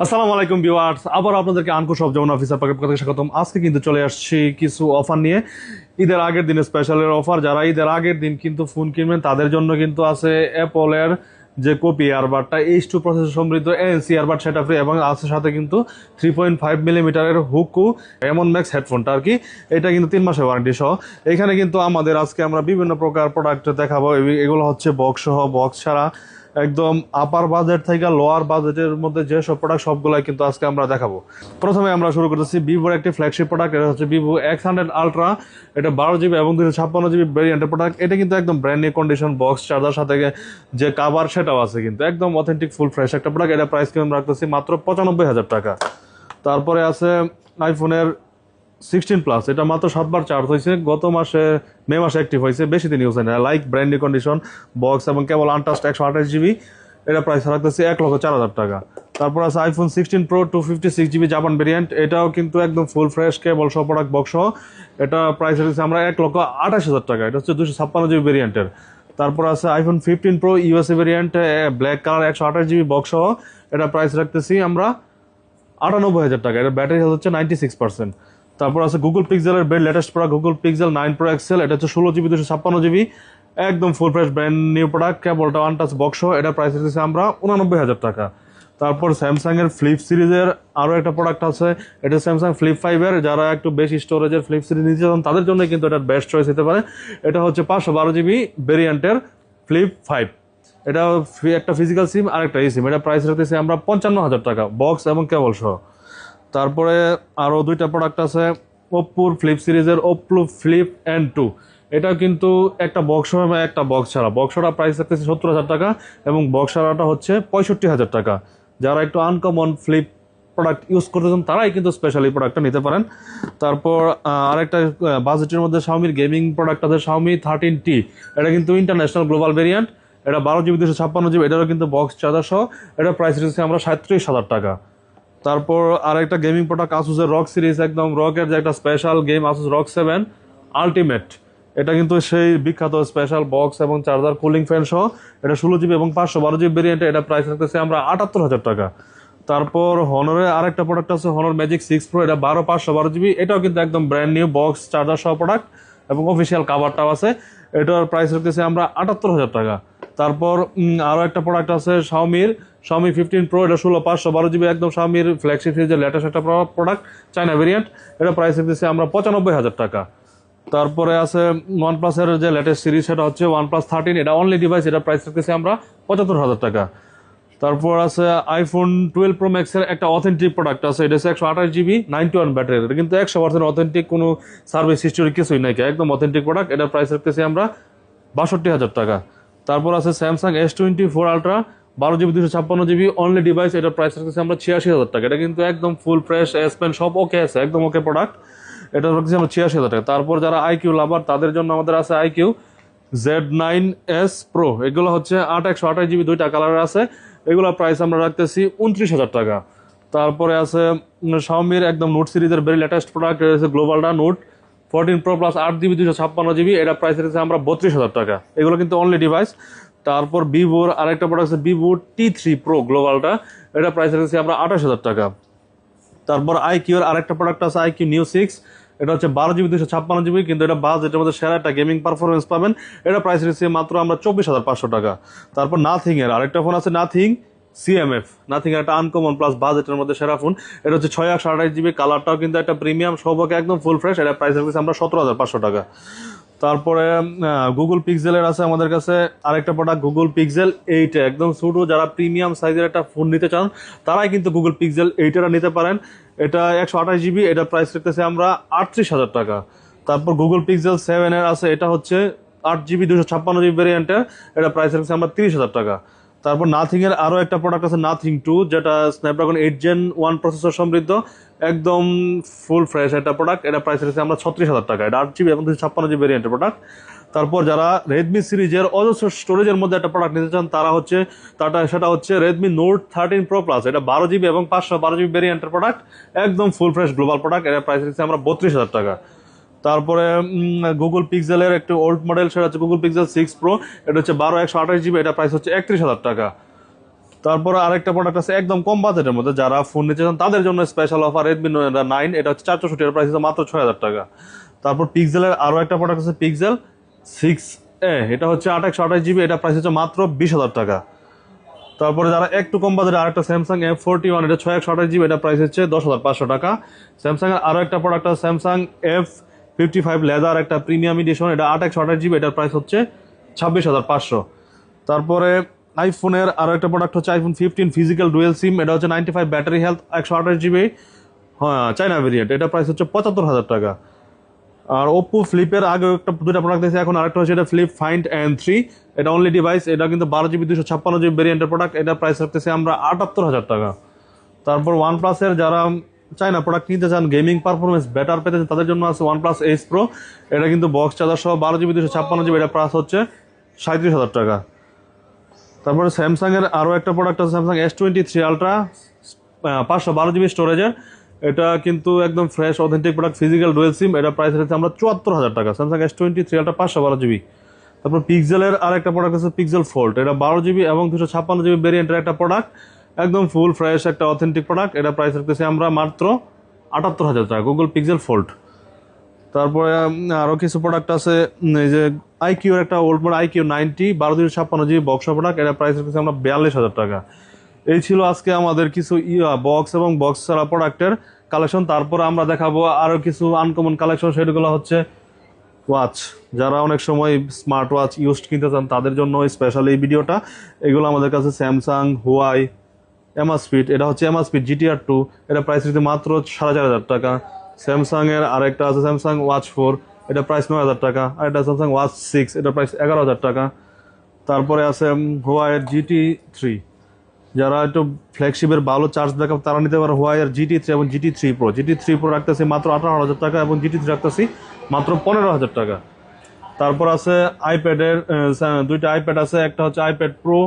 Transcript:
আসসালামু আলাইকুম ভিউয়ার্স, আবার আপনাদেরকে আনকো সব যেমন অফিসার পক্ষ থেকে স্বাগতম। আজকে কিন্তু চলে আসছি কিছু অফার নিয়ে। ঈদের আগের দিনে স্পেশালের অফার, যারা ঈদের আগের দিন কিন্তু ফোন কিনবেন তাদের জন্য কিন্তু আছে অ্যাপলের যে কপি ইয়ারবাডটা H2 প্রসেসর সমৃদ্ধ ANC ইয়ারবাড, সেটা ফ্রি এবং আছে সাথে কিন্তু 3.5 মিলিমিটারের হুকু এমন ম্যাক্স হেডফোনটা আর কি। এটা কিন্তু 3 মাসের ওয়ারেন্টি সহ। এখানে কিন্তু আমাদের আজকে আমরা বিভিন্ন প্রকার প্রোডাক্ট দেখাবো। এগুলো হচ্ছে বক্স সহ, বক্স ছাড়া একদম আপার বাজেট থেকে লোয়ার বাজেটের মধ্যে যে সব প্রোডাক্ট সবগুলাই কিন্তু আজকে আমরা দেখাবো। প্রথমে আমরা শুরু করতেছি ভিভোর একটি ফ্ল্যাগশিপ প্রোডাক্ট, এটা হচ্ছে ভিভো X100 আলট্রা। এটা 12 GB এবং 256 GB ভেরিয়েন্টের প্রোডাক্ট। এটা কিন্তু একদম brand new condition, box charger সাথে যে কাভার সেটাও আছে, কিন্তু একদম অথেন্টিক ফুল ফ্রেশ একটা প্রোডাক্ট। এটা প্রাইস কিন্তু রাখতেছি মাত্র 95,000 টাকা। তারপরে আছে আইফোনের 16 প্লাস, এটা মাত্র 7বার চার্জ হয়েছে, গত মাসে মে মাসে অ্যাক্টিভ হয়েছে, বেশি দিন ইউজ হয় না। Like brand new condition, box এবং কেবল আনটাস্ট 128 GB। এটা প্রাইস রাখতেছি 1,04,000 টাকা। তারপর আছে iPhone 16 pro 256 GB Japan variant, এটাও কিন্তু একদম ফুল ফ্রেশ কেবল সহ প্রোডাক্ট বক্স সহ। এটা প্রাইস রাখতেছি আমরা 1,28,000 টাকা। এটা হচ্ছে 256 GB ভেরিয়েন্টের। তারপর আছে iPhone 15 pro USA variant, black colour 128 GB box সহ। এটা প্রাইস রাখতেছি আমরা 98,000 টাকা। এটা ব্যাটারি হেলথ হচ্ছে 96%। তারপর আছে গুগল পিক্সেলের বেড latest product Google Pixel 9 pro XL, এটা হচ্ছে 16 GB 256 GB, একদম full fresh brand new product, কেবলটা ওয়ান টাচ বক্স। এটা প্রাইস দিচ্ছি আমরা 89,000 টাকা। তারপর স্যামসাং এর ফ্লিপ সিরিজের আরও একটা প্রোডাক্ট আছে, এটা স্যামসাং ফ্লিপ 5 এর। যারা একটু বেশি স্টোরেজের ফ্লিপ সিরিজ নিতে চান তাদের জন্য কিন্তু এটা বেস্ট চয়েস হতে পারে। এটা হচ্ছে 512 GB ভেরিয়েন্টের ফ্লিপ 5। এটা একটা ফিজিক্যাল সিম আর একটা এই সিম। এটা প্রাইস রাখতেছি আমরা 55,000 টাকা, বক্স এবং কেবল সহ। তারপরে আরও দুইটা প্রোডাক্ট আছে ওপ্পোর ফ্লিপ সিরিজের ওপ্পো ফ্লিপ N2। এটা কিন্তু একটা বক্স এবং একটা বক্স ছাড়া। বক্সটা প্রাইস থাকতেছে 70,000 টাকা এবং বক্স ছাড়াটা হচ্ছে 65,000 টাকা। যারা একটু আনকমন ফ্লিপ প্রোডাক্ট ইউজ করতে চান তারাই কিন্তু স্পেশালি প্রোডাক্টটা নিতে পারেন। তারপর আরেকটা বাজেটের মধ্যে শাওমির গেমিং প্রোডাক্ট আছে, শাওমি 13T। এটা কিন্তু ইন্টারন্যাশনাল গ্লোবাল ভেরিয়েন্ট, এটা 12 GB 256 GB, এটারও কিন্তু বক্স চার্জার সহ। এটা প্রাইস রেখেছি আমরা 37,000 টাকা। তারপর আরেকটা গেমিং প্রোডাক্ট আসুসের রক সিরিজ, একদম রকের যে একটা special game Asus rock 7 ultimate. এটা কিন্তু সেই বিখ্যাত স্পেশাল বক্স এবং চার্জার কুলিং ফ্যান সহ। এটা 16 GB এবং 512 GB ভেরিয়েন্টে। এটা প্রাইস রাখতেছি আমরা 78,000 টাকা। তারপর হনরের আরেকটা প্রোডাক্ট আছে হনর ম্যাজিক 6 প্রো, এটা 512 GB, এটাও কিন্তু একদম ব্র্যান্ড নিউ বক্স চার্জার সহ প্রোডাক্ট এবং অফিসিয়াল কাভারটাও আছে। এটার প্রাইস রাখতেছি আমরা 78,000 টাকা। তারপর আরও একটা প্রোডাক্ট আছে শাওমি 15 প্রো, এটা 512 GB, একদম শাওমির ফ্ল্যাগশিপ সিরিজের লেটেস্ট একটা প্রোডাক্ট, চায়না ভেরিয়েন্ট। এটা প্রাইস রাখতেছি আমরা 95,000 টাকা। তারপরে আছে ওয়ানপ্লাসের যে লেটেস্ট সিরিজ, সেটা হচ্ছে OnePlus 13, এটা অনলি ডিভাইস, এটা প্রাইস রাখতেছি আমরা 75,000 টাকা। তারপর আছে আইফোন 12 প্রো ম্যাক্সের একটা অথেন্টিক প্রোডাক্ট আছে, এটা হচ্ছে 128 GB 91 ব্যাটারি। এটা কিন্তু 100% অথেন্টিক, কোনো সার্ভিস হিস্টোরি কিছুই নাই, একদম অথেন্টিক প্রোডাক্ট। এটা প্রাইস রাখতেছি আমরা 62,000 টাকা। তারপর আছে Samsung S24 ultra 12 GB 256 GB only device, এটা প্রাইস রাখতেছি আমরা 86,000 টাকা। এটা কিন্তু একদম ফুল ফ্রেশ এস পেন সব ওকে আছে, একদম ওকে প্রোডাক্ট। এটা রাখতেছি আমরা 86,000 টাকা। তারপর যারা আইকিউ লাভার তাদের জন্য আমাদের আছে আইকিউ Z9S Pro, এগুলো হচ্ছে 128 GB, দুইটা কালার আছে। এগুলো প্রাইস আমরা রাখতেছি 29,000 টাকা। তারপরে আছে শাওমির একদম নোট সিরিজের ভেরি লেটেস্ট প্রোডাক্ট, এটা হচ্ছে গ্লোবালটা note 14 pro plus 8 GB 256 GB, এটা প্রাইস রেখেছে আমরা 32,000 টাকা। এগুলো কিন্তু অনলি ডিভাইস। তারপর ভিভোর আরেকটা প্রোডাক্ট আছে ভিভো T3 প্রো গ্লোবালটা, এটা প্রাইস রেখেছি আমরা 28,000 টাকা। তারপর আইকিউর আরেকটা প্রোডাক্ট আছে আইকিউ নিউ 6, এটা হচ্ছে 12 GB 256 GB, কিন্তু এটা বাজেটের মধ্যে সেরা একটা গেমিং পারফরমেন্স পাবেন। এটা প্রাইস রেখেছি মাত্র আমরা 24,500 টাকা। তারপর নাথিং এর আরেকটা ফোন আছে নাথিং CMF, নাথিং এর একটা আনকমন প্লাস বাজেটের মধ্যে সেরা ফোন। এটা হচ্ছে 628 GB, কালারটাও কিন্তু একটা প্রিমিয়াম সবকে একদম ফুল ফ্রেশ। এটা প্রাইস রেখেছি আমরা 17,500 টাকা। তারপরে গুগল পিক্সেলের আছে আমাদের কাছে আরেকটা প্রোডাক্ট গুগল পিক্সেল 8, একদম ছোট, যারা প্রিমিয়াম সাইজের একটা ফোন নিতে চান তারাই কিন্তু গুগল পিক্সেল 8 নিতে পারেন। এটা 128 GB, এটা প্রাইস রাখতেছি আমরা 38,000 টাকা। তারপর গুগল পিক্সেল 7 এর আছে, এটা হচ্ছে 8 GB 256 GB ভেরিয়েন্টের, এটা প্রাইস রাখতেছি আমরা 30,000 টাকা। তারপর নাথিং এর আরও একটা প্রোডাক্ট আছে নাথিং 2, যেটা স্ন্যাপড্রাগন 8 Gen 1 প্রসেসর সমৃদ্ধ, একদম ফুল ফ্রেশ একটা প্রোডাক্ট। এটা প্রাইস রেখেছি আমরা 36,000 টাকা। এটা 8 GB এবং 256 GB ভেরিয়েন্টের প্রোডাক্ট। তারপর যারা রেডমি সিরিজের অজস্র স্টোরেজের মধ্যে একটা প্রোডাক্ট নিতে চান তারা হচ্ছে সেটা হচ্ছে রেডমি নোট 13 প্রো প্লাস, এটা 12 GB এবং 512 GB ভেরিয়েন্টের প্রোডাক্ট, একদম ফুল ফ্রেশ গ্লোবাল প্রোডাক্ট। এটা প্রাইস রেখেছি আমরা 32,000 টাকা। তারপরে গুগল পিক্সেলের একটু ওল্ড মডেল, সেটা হচ্ছে গুগল পিক্সেল 6 প্রো, এটা হচ্ছে 128 GB, এটা প্রাইস হচ্ছে 31,000 টাকা। তারপর আরেকটা প্রোডাক্ট আছে একদম কম বাজেটের মধ্যে, যারা ফোন নিতে চান তাদের জন্য স্পেশাল অফার রেডমি 9, এটা হচ্ছে 464, এর প্রাইস মাত্র 6000 টাকা। তারপর পিক্সেলের আরো একটা প্রোডাক্ট আছে পিক্সেল 6a, এটা হচ্ছে 828 জিবি, এটা প্রাইস হচ্ছে মাত্র 20,000 টাকা। তারপরে যারা একটু কম বাজেটে আরেকটা স্যামসাং F41, এটা 628 জিবি, এটা প্রাইস হচ্ছে 10,500 টাকা। স্যামসাং এর আরো একটা প্রোডাক্ট আছে স্যামসাং F55 লেদার, একটা প্রিমিয়াম এডিশন, এটা 828 জিবি, এটার প্রাইস হচ্ছে 26,500। তারপরে আইফোনের আরো একটা প্রোডাক্ট হচ্ছে আইফোন 15 ফিজিক্যাল ডুয়েল সিম, এটা হচ্ছে 95 ব্যাটারি হেলথ, 128 জিবি, হ্যাঁ চাইনা ভেরিয়েন্ট, এটা প্রাইস হচ্ছে 75,000 টাকা। আর ওপ্পো ফ্লিপের আগে একটা দুটা প্রোডাক্ট দিয়েছে, এখন আরেকটা হচ্ছে এটা ফ্লিপ ফাইন্ড N3, এটা অনলি ডিভাইস, এটা কিন্তু 12 জিবি 256 জিবি ভেরিয়েন্টের প্রোডাক্ট, এটা প্রাইস রাখতেছে আমরা 78,000 টাকা। তারপর ওয়ানপ্লাসের যারা চাইনা প্রোডাক্ট কিনতে চান, গেমিং পারফরমেন্স বেটার পেতে চান, তাদের জন্য আছে ওয়ানপ্লাস এস প্রো, এটা কিন্তু বক্স চার্জার সহ 12 জিবি 256 জিবি, এটা প্রাইস হচ্ছে 37,000 টাকা। তারপরে স্যামসাং এর আরো একটা প্রোডাক্ট আছে স্যামসাং S23 আলট্রা, 512 জিবি স্টোরেজের, এটা কিন্তু একদম fresh authentic product, physical dual sim, এটা প্রাইস হচ্ছে আমরা 74,000 টাকা। Samsung S23 ultra 512 GB. তারপর পিক্সেলের আর একটা প্রোডাক্ট আছে পিক্সেল ফোল্ড, এটা 12 জিবি এবং 256 জিবি ভেরিয়েন্টের একটা প্রোডাক্ট, একদম ফুল ফ্রেশ একটা অথেন্টিক প্রোডাক্ট, এটা প্রাইস রাখতেছি আমরা মাত্র 78,000 টাকা, গুগল পিক্সেল ফোল্ড। তারপরে আরো কিছু প্রোডাক্ট আছে, এই যে আইকিউ এর একটা old model IQ 90 12 256 GB box product, এটা প্রাইস রেখেছি আমরা 42,000 টাকা। এই ছিল আজকে আমাদের কিছু বক্স এবং বক্স ছাড়া প্রোডাক্টের কালেকশন। তারপর আমরা দেখাবো আরো কিছু আনকমন কালেকশন, সেগুলো হচ্ছে ওয়াচ, যারা অনেক সময় স্মার্ট ওয়াচ ইউজ কিনতে চান তাদের জন্য স্পেশাল এই ভিডিওটা। এগুলো আমাদের কাছে স্যামসাং, হুয়াই, এমাস্পিড, এটা হচ্ছে এমাস্পিড GTR2, এটা প্রাইস রেখেছি মাত্র 4,500 টাকা। স্যামসাং এর আরেকটা আছে স্যামসাং ওয়াচ 4, এটা প্রাইস 9,000 টাকা। আর এটা স্যামসাং ওয়াচ 6, এটা প্রাইস 11,000 টাকা। তারপরে আছে হুয়াইয়ের GT3, যারা একটু ফ্ল্যাগশিপের ভালো চার্জ ব্যাকআপ তারা নিতে পারে হুয়াইয়ের GT3 এবং GT3 Pro রাখতেছি মাত্র 18,000 টাকা এবং GT3 রাখতেছি মাত্র 15,000 টাকা। তারপর আছে আইপ্যাডের দুইটা আইপ্যাড আছে, একটা হচ্ছে আইপ্যাড প্রো